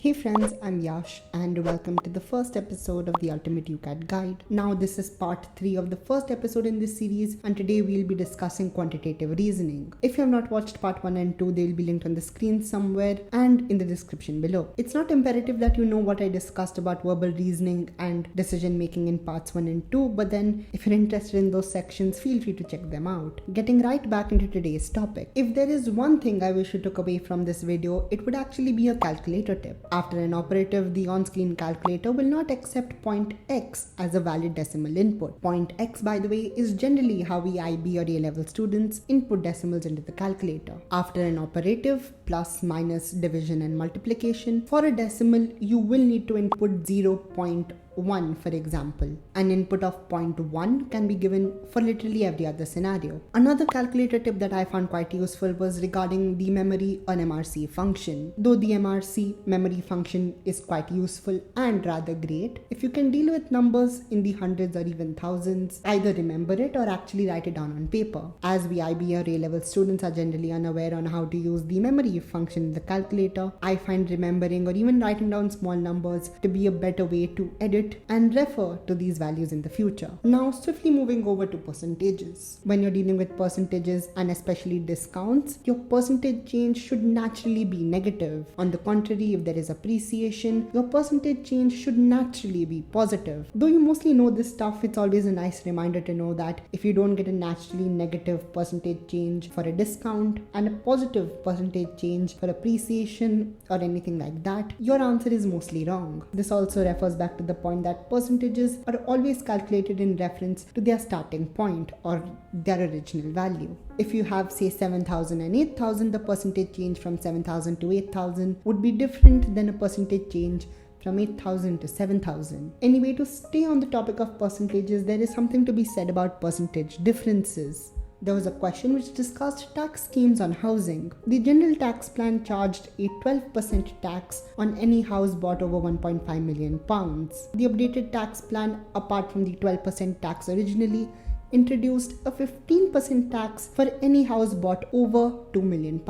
Hey friends, I'm Yash and welcome to the first episode of the Ultimate UCAT Guide. Now this is part 3 of the first episode in this series and today we'll be discussing quantitative reasoning. If you have not watched part 1 and 2, they'll be linked on the screen somewhere and in the description below. It's not imperative that you know what I discussed about verbal reasoning and decision making in parts 1 and 2, but then if you're interested in those sections, feel free to check them out. Getting right back into today's topic. If there is one thing I wish you took away from this video, it would actually be a calculator tip. After an operative, the on-screen calculator will not accept point X as a valid decimal input. Point X, by the way, is generally how we IB or A-level students input decimals into the calculator. After an operative, plus, minus, division and multiplication, for a decimal, you will need to input 0.1, for example. An input of 0.1 can be given for literally every other scenario. Another calculator tip that I found quite useful was regarding the memory on MRC function. Though the MRC memory function is quite useful and rather great, if you can deal with numbers in the hundreds or even thousands, either remember it or actually write it down on paper. As we IB or A-level students are generally unaware on how to use the memory function in the calculator, I find remembering or even writing down small numbers to be a better way to edit and refer to these values in the future. Now, swiftly moving over to percentages. When you're dealing with percentages and especially discounts, your percentage change should naturally be negative. On the contrary, if there is appreciation, your percentage change should naturally be positive. Though you mostly know this stuff, it's always a nice reminder to know that if you don't get a naturally negative percentage change for a discount and a positive percentage change for appreciation or anything like that, your answer is mostly wrong. This also refers back to the point that percentages are always calculated in reference to their starting point or their original value. If you have, say, 7,000 and 8,000, the percentage change from 7,000 to 8,000 would be different than a percentage change from 8,000 to 7,000. Anyway, to stay on the topic of percentages, there is something to be said about percentage differences. There was a question which discussed tax schemes on housing. The general tax plan charged a 12% tax on any house bought over £1.5 million. The updated tax plan, apart from the 12% tax originally, introduced a 15% tax for any house bought over £2 million.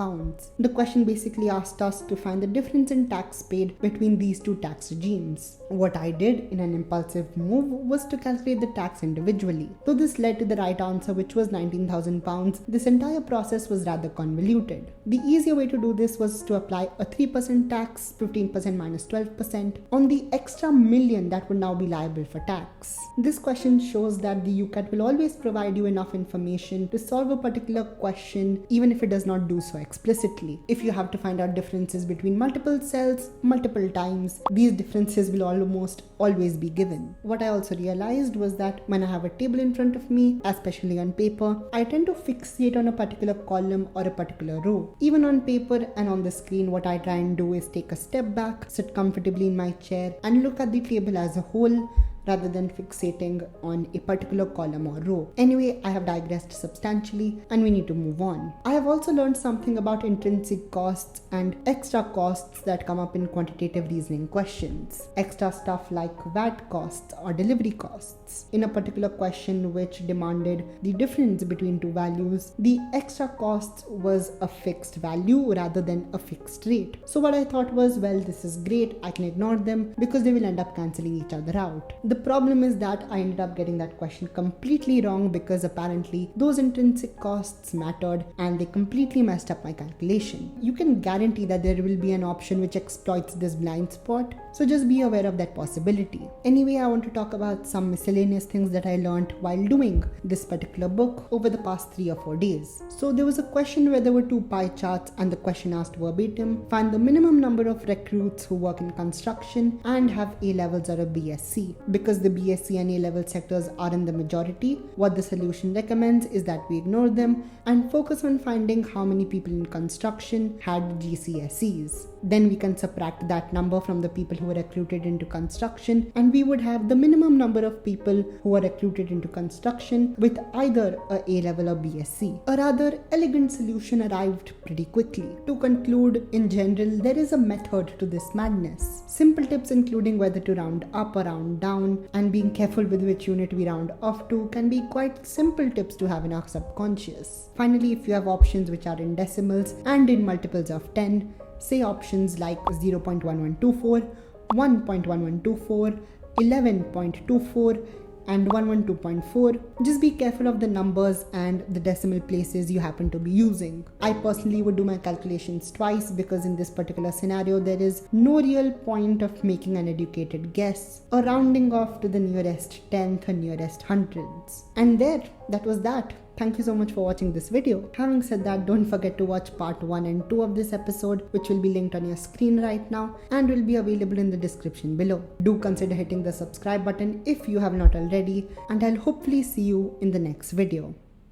The question basically asked us to find the difference in tax paid between these two tax regimes. What I did in an impulsive move was to calculate the tax individually. Though this led to the right answer, which was £19,000, this entire process was rather convoluted. The easier way to do this was to apply a 3% tax, 15% minus 12%, on the extra million that would now be liable for tax. This question shows that the UCAT will always provide you enough information to solve a particular question, even if it does not do so explicitly. If you have to find out differences between multiple cells multiple times, these differences will almost always be given. What I also realized was that when I have a table in front of me, especially on paper, I tend to fixate on a particular column or a particular row. Even on paper and on the screen, what I try and do is take a step back, sit comfortably in my chair and look at the table as a whole, rather than fixating on a particular column or row. Anyway, I have digressed substantially and we need to move on. I have also learned something about intrinsic costs and extra costs that come up in quantitative reasoning questions. Extra stuff like VAT costs or delivery costs. In a particular question which demanded the difference between two values, the extra costs was a fixed value rather than a fixed rate. So what I thought was, well, this is great, I can ignore them because they will end up cancelling each other out. The problem is that I ended up getting that question completely wrong because apparently those intrinsic costs mattered and they completely messed up my calculation. You can guarantee that there will be an option which exploits this blind spot, so just be aware of that possibility. Anyway, I want to talk about some miscellaneous things that I learned while doing this particular book over the past 3 or 4 days. So there was a question where there were 2 pie charts and the question asked verbatim, find the minimum number of recruits who work in construction and have A levels or a BSc. Because the BSc and A-level sectors are in the majority, what the solution recommends is that we ignore them and focus on finding how many people in construction had GCSEs. Then we can subtract that number from the people who were recruited into construction and we would have the minimum number of people who were recruited into construction with either a A-level or BSc. A rather elegant solution arrived pretty quickly. To conclude, in general, there is a method to this madness. Simple tips including whether to round up or round down and being careful with which unit we round off to can be quite simple tips to have in our subconscious. Finally, if you have options which are in decimals and in multiples of 10, say options like 0.1124, 1.1124, 11.24, and 112.4. Just be careful of the numbers and the decimal places you happen to be using. I personally would do my calculations twice because in this particular scenario there is no real point of making an educated guess or rounding off to the nearest tenth or nearest hundreds. And that was that. Thank you so much for watching this video. Having said that, don't forget to watch part 1 and 2 of this episode, which will be linked on your screen right now and will be available in the description below. Do consider hitting the subscribe button if you have not already, and I'll hopefully see you in the next video.